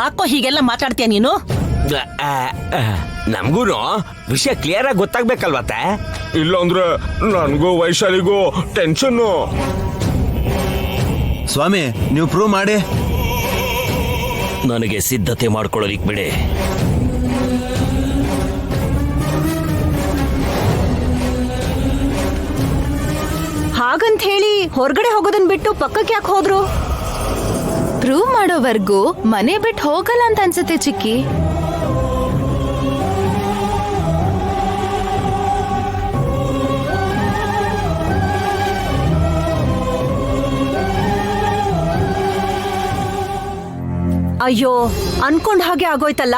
ಯಾಕೋ ಹೀಗೆಲ್ಲ ಮಾತಾಡ್ತೀಯ ನೀನು? ನಮಗೂ ವಿಷಯ ಕ್ಲಿಯರ್ ಆಗಿ ಗೊತ್ತಾಗ್ಬೇಕಲ್ವತ್ತೆ. ಇಲ್ಲಾಂದ್ರೆ ನನ್ಗೂ ವೈಶಾಲಿಗೂ ಟೆನ್ಷನ್ನು. ಸ್ವಾಮಿ, ನೀವು ಪ್ರೂವ್ ಮಾಡಿ. ನನಗೆ ಸಿದ್ಧತೆ ಮಾಡ್ಕೊಳ್ಳಲಿಕ್ ಬಿಡಿ. ಹಾಗಂತ ಹೇಳಿ ಹೊರಗಡೆ ಹೋಗೋದನ್ ಬಿಟ್ಟು ಪಕ್ಕಕ್ಕೆ ಯಾಕೆ ಹೋದ್ರು? ಪ್ರೂವ್ ಮಾಡೋವರ್ಗೂ ಮನೆ ಬಿಟ್ಟು ಹೋಗಲ್ಲ ಅಂತ ಅನ್ಸುತ್ತೆ ಚಿಕ್ಕಿ. ಅಯ್ಯೋ, ಅನ್ಕೊಂಡ್ ಹಾಗೆ ಆಗೋಯ್ತಲ್ಲ.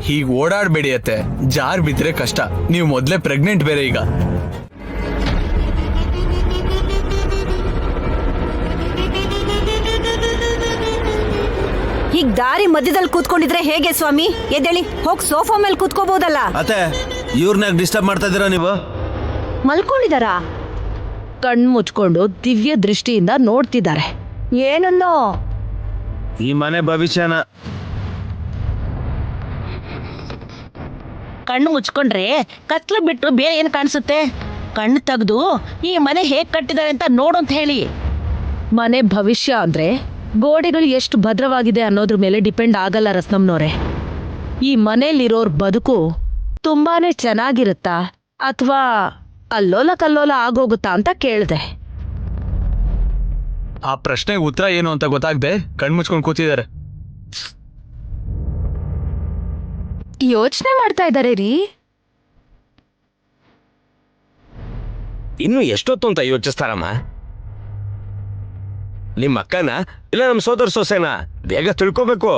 ಹೀಗ್ ಓಡಾಡ್ಬೇಡಿ ಅತ್ತೆ, ಜಾರ್ ಬಿದ್ರೆ ಕಷ್ಟ. ನೀವು ಮೊದ್ಲೇ ಪ್ರೆಗ್ನೆಂಟ್ ಬೇರೆ. ಈಗ ಈಗ ದಾರಿ ಮಧ್ಯದಲ್ಲಿ ಕೂತ್ಕೊಂಡಿದ್ರೆ ಹೇಗೆ ಸ್ವಾಮಿ? ಎದ್ದೇಳಿ ಹೋಗ್ ಸೋಫಾ ಮೇಲೆ ಕೂತ್ಕೋಬಹುದಲ್ಲ. ಅತ್ತೆ, ಇವ್ರನ್ನ ಡಿಸ್ಟರ್ಬ್ ಮಾಡ್ತಾ ಇದೀರಾ ನೀವು? ಮಲ್ಕೊಂಡಿದಾರಾ? ಕಣ್ಣು ಮುಚ್ಕೊಂಡು ದಿವ್ಯ ದೃಷ್ಟಿಯಿಂದ ನೋಡ್ತಿದ್ದಾರೆ. ಏನನ್ನೋ ಈ ಮನೆ ಭವಿಷ್ಯನ. ಕಣ್ಣು ಮುಚ್ಕೊಂಡ್ರೆ ಕತ್ಲು ಬಿಟ್ಟು ಬೇರೆ ಏನು ಕಾಣಿಸುತ್ತೆ? ಕಣ್ಣು ತೆಗೆದು ಈ ಮನೆ ಹೇಗ್ ಕಟ್ಟಿದ್ದಾರೆ ಅಂತ ನೋಡು ಅಂತ ಹೇಳಿ. ಮನೆ ಭವಿಷ್ಯ ಅಂದ್ರೆ ಗೋಡೆಗಳು ಎಷ್ಟು ಭದ್ರವಾಗಿದೆ ಅನ್ನೋದ್ರ ಮೇಲೆ ಡಿಪೆಂಡ್ ಆಗಲ್ಲ ರತ್ನಮ್ನವ್ರೆ. ಈ ಮನೇಲಿರೋರ್ ಬದುಕು ತುಂಬಾನೇ ಚೆನ್ನಾಗಿರುತ್ತಾ ಅಥವಾ ಅಲ್ಲೋಲ ಕಲ್ಲೋಲ ಆಗೋಗುತ್ತಾ ಅಂತ ಕೇಳಿದೆ. ಆ ಪ್ರಶ್ನೆಗೆ ಉತ್ತರ ಏನು ಅಂತ ಗೊತ್ತಾಗದೆ ಕಣ್ಮುಚ್ಕೊಂಡು ಕೂತಿದ್ದಾರೆ. ಯೋಚನೆ ಮಾಡ್ತಾ ಇದ್ದಾರೆ ರೀ. ಇನ್ನು ಎಷ್ಟೊತ್ತು ಅಂತ ಯೋಚಿಸ್ತಾರಮ್ಮ? ನಿಮ್ಮ ಅಕ್ಕನ ಇಲ್ಲ ನಮ್ಮ ಸೋದರ ಸೊಸೆನ ಬೇಗ ತಿಳ್ಕೋಬೇಕು.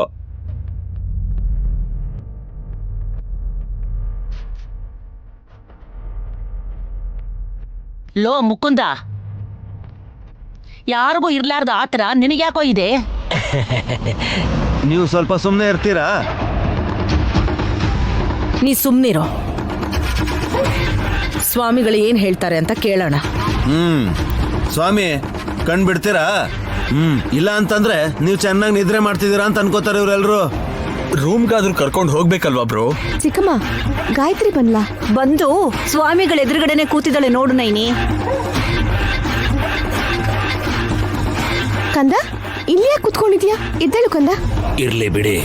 ಲೋ ಮುಕುಂದ, ಯಾರಿಗೂ ಇರ್ಲಾರ್ದ ಆತರ ನಿನಗ್ಯಾಕೋ ಇದೆ? ನೀವು ಸ್ವಲ್ಪ ಸುಮ್ಮನೆ ಇರ್ತೀರಾ? ನೀ ಸುಮ್ನಿರೋ. ಸ್ವಾಮಿಗಳು ಏನ್ ಹೇಳ್ತಾರೆ ಅಂತ ಕೇಳೋಣ. ಸ್ವಾಮಿ, ಕಣ್ ಬಿಡ್ತೀರಾ? ಇಲ್ಲ ಅಂತಂದ್ರೆ ನೀವು ಚೆನ್ನಾಗಿ ನಿದ್ರೆ ಮಾಡ್ತಿದ್ದೀರಾ ಅಂತ ಅನ್ಕೋತಾರೆ ಇವ್ರೆಲ್ರು. ರೂಮ್ಗಾದ್ರೂ ಕರ್ಕೊಂಡು ಹೋಗ್ಬೇಕಲ್ವಾ ಬ್ರೋ? ಚಿಕ್ಕಮ್ಮ, ಗಾಯತ್ರಿ ಬಂದ್ಲಾ? ಬಂದು ಸ್ವಾಮಿಗಳ ಎದುರುಗಡೆನೆ ಕೂತಿದ್ದಾಳೆ ನೋಡು ನೈನಿ. ಕಂದ, ಇಲ್ಲಿಯಾ ಕೂತ್ಕೊಂಡಿದ್ಯಾ? ಇದ್ದೇಳು ಕಂದ. ಇರ್ಲಿ ಬಿಡಿ.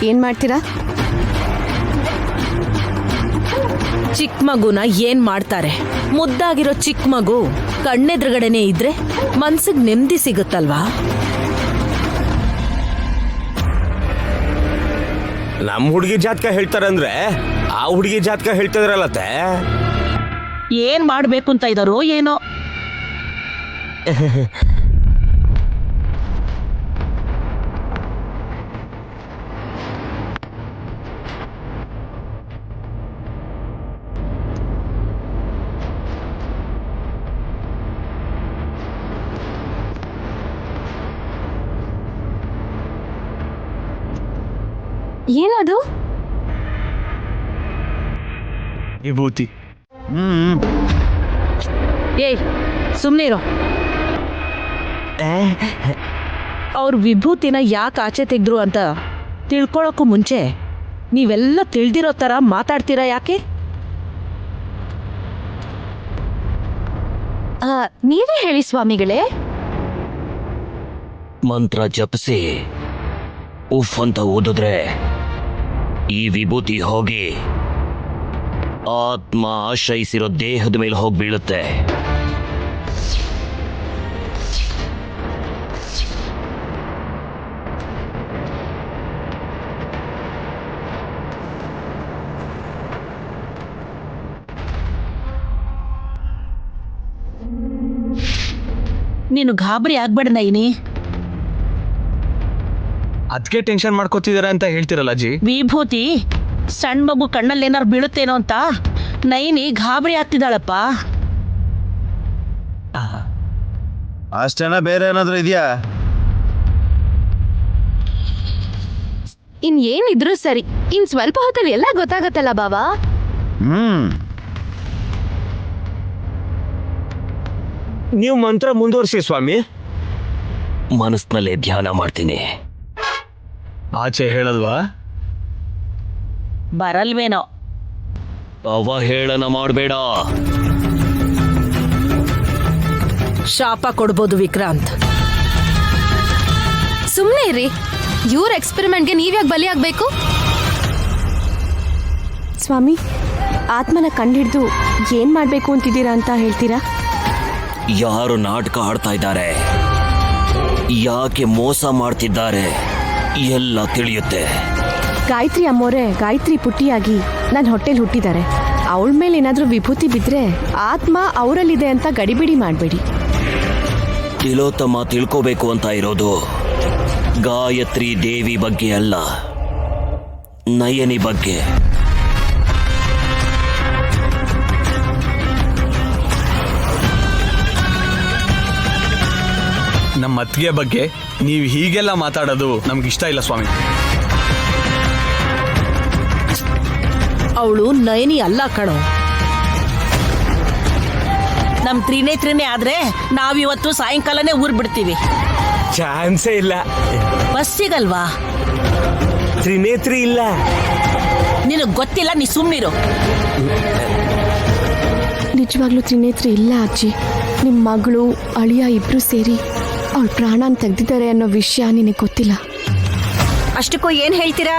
ಏನ್ ಮಾಡ್ತೀರಾ? ಚಿಕ್ಕ ಮಗುನ ಏನ್ ಮಾಡ್ತಾರೆ? ಮುದ್ದಾಗಿರೋ ಚಿಕ್ಕ ಮಗು ಕಣ್ಣೆದ್ರುಗಡೆನೆ ಇದ್ರೆ ಮನ್ಸಿಗೆ ನೆಮ್ಮದಿ ಸಿಗುತ್ತಲ್ವಾ? ನಮ್ಮ ಹುಡುಗಿ ಜಾತಕ ಹೇಳ್ತಾರಂದ್ರೆ ಆ ಹುಡುಗಿ ಜಾತಕ ಹೇಳ್ತಿದ್ರಲ್ಲತ್ತೆ. ಏನ್ ಮಾಡ್ಬೇಕು ಅಂತ ಇದಾರೋ ಏನೋ. ಏನದು? ವಿಭೂತಿ. ಏಯ್, ಸುಮ್ನಿರೋ. ಅವ್ರ ವಿಭೂತಿನ ಯಾಕೆ ಆಚೆ ತೆಗೆದ್ರು ಅಂತ ತಿಳ್ಕೊಳಕ್ಕೂ ಮುಂಚೆ ನೀವೆಲ್ಲ ತಿಳಿದಿರೋ ಥರ ಮಾತಾಡ್ತೀರಾ ಯಾಕೆ? ನೀವೇ ಹೇಳಿ ಸ್ವಾಮಿಗಳೇ. ಮಂತ್ರ ಜಪಿಸಿ ಉಫ್ ಅಂತ ಓದಿದ್ರೆ ಈ ವಿಭೂತಿ ಹೋಗಿ ಆತ್ಮ ಆಶ್ರಯಿಸಿರೋ ದೇಹದ ಮೇಲೆ ಹೋಗಿ ಬೀಳುತ್ತೆ. ನೀನು ಗಾಬರಿ ಆಗ್ಬೇಡ ನೈನಿ. ಅದಕ್ಕೆ ಟೆನ್ಷನ್ ಮಾಡ್ಕೋತಿದಾರೆ ಅಂತ ಹೇಳ್ತಿರಲ್ಲ ಅಜ್ಜಿ. ವಿಭೂತಿ ಸಣ್ಣ ಮಗು ಕಣ್ಣಲ್ಲಿ ಏನಾರು ಬೀಳುತ್ತೇನೋ ಅಂತ ನೈನಿ ಗಾಬರಿ ಆಗ್ತಿದ್ದಾಳಪ್ಪ. ಅಷ್ಟೇನ ಬೇರೆ ಏನಾದ್ರೂ ಇದೆಯಾ? ಏನಿದ್ರು ಸರಿ, ಸ್ವಲ್ಪ ಹೊತ್ತಲ್ಲಿ ಎಲ್ಲ ಗೊತ್ತಾಗತ್ತಲ್ಲ ಬಾಬಾ. ನೀವು ಮಂತ್ರ ಮುಂದುವರಿಸಿ ಸ್ವಾಮಿ. ಮನಸ್ಸಿನಲ್ಲೇ ಧ್ಯಾನ ಮಾಡ್ತೀನಿ. ಆಚೆ ಹೇಳಲ್ವಾ? ಬರಲ್ವೇನೋ. ಅವಹೇಳನ ಮಾಡಬೇಡ. ಶಾಪ ಕೊಡ್ಬೋದು ವಿಕ್ರಾಂತ್. ಸುಮ್ನೆ ಇರಿ. ಇವ್ರ ಎಕ್ಸ್ಪೆರಿಮೆಂಟ್ಗೆ ನೀವ್ಯಾಕೆ ಬಲಿ ಆಗ್ಬೇಕು? ಸ್ವಾಮಿ, ಆತ್ಮನ ಕಂಡಿಡ್ದು ಏನ್ ಮಾಡ್ಬೇಕು ಅಂತಿದ್ದೀರಾ ಅಂತ ಹೇಳ್ತೀರಾ? ಯಾರು ನಾಟಕ ಆಡ್ತಾ ಇದ್ದಾರೆ, ಯಾಕೆ ಮೋಸ ಮಾಡ್ತಿದ್ದಾರೆ ಎಲ್ಲ ತಿಳಿಯುತ್ತೆ. ಗಾಯತ್ರಿ ಅಮ್ಮೋರೆ ಗಾಯತ್ರಿ ಪುಟ್ಟಿಯಾಗಿ ನನ್ನ ಹೊಟ್ಟೆಲ್ ಹುಟ್ಟಿದ್ದಾರೆ. ಅವಳ ಮೇಲೆ ಏನಾದ್ರೂ ವಿಭೂತಿ ಬಿದ್ರೆ ಆತ್ಮ ಅವರಲ್ಲಿದೆ ಅಂತ ಗಡಿಬಿಡಿ ಮಾಡಬೇಡಿ. ತಿಲೋತ್ತಮ ತಿಳ್ಕೋಬೇಕು ಅಂತ ಇರೋದು ಗಾಯತ್ರಿ ದೇವಿ ಬಗ್ಗೆ ಅಲ್ಲ, ನಯನಿ ಬಗ್ಗೆ. ನಮ್ಮ ಅತ್ತಿಗೆ ಬಗ್ಗೆ ನೀವು ಹೀಗೆಲ್ಲ ಮಾತಾಡೋದು ನಮ್ಗೆ ಇಷ್ಟ ಇಲ್ಲ ಸ್ವಾಮಿ. ಅವಳು ನಯನಿ ಅಲ್ಲ ಕಣೋ. ನಮ್ ತ್ರಿನೇತ್ರಿನೇ ಆದ್ರೆ ನಾವಿವತ್ತು ಸಾಯಂಕಾಲನೇ ಊರ್ ಬಿಡ್ತೀವಿ. ಚಾನ್ಸೇ ಇಲ್ಲ. ಬಸ್ ಸಿಗಲ್ವಾ? ತ್ರಿನೇತ್ರಿ ಇಲ್ಲ. ನಿನಗ್ ಗೊತ್ತಿಲ್ಲ, ನೀ ಸುಮ್ನಿರು. ನಿಜವಾಗ್ಲೂ ತ್ರಿನೇತ್ರಿ ಇಲ್ಲ ಅಜ್ಜಿ. ನಿಮ್ಮ ಮಗಳು ಅಳಿಯ ಇಬ್ರು ಸೇರಿ ಅವಳ ಪ್ರಾಣನ ತೆಗ್ದಿದ್ದಾರೆ ಅನ್ನೋ ವಿಷಯ ನಿನಗೆ ಗೊತ್ತಿಲ್ಲ. ಅಷ್ಟಕ್ಕೂ ಏನ್ ಹೇಳ್ತೀರಾ?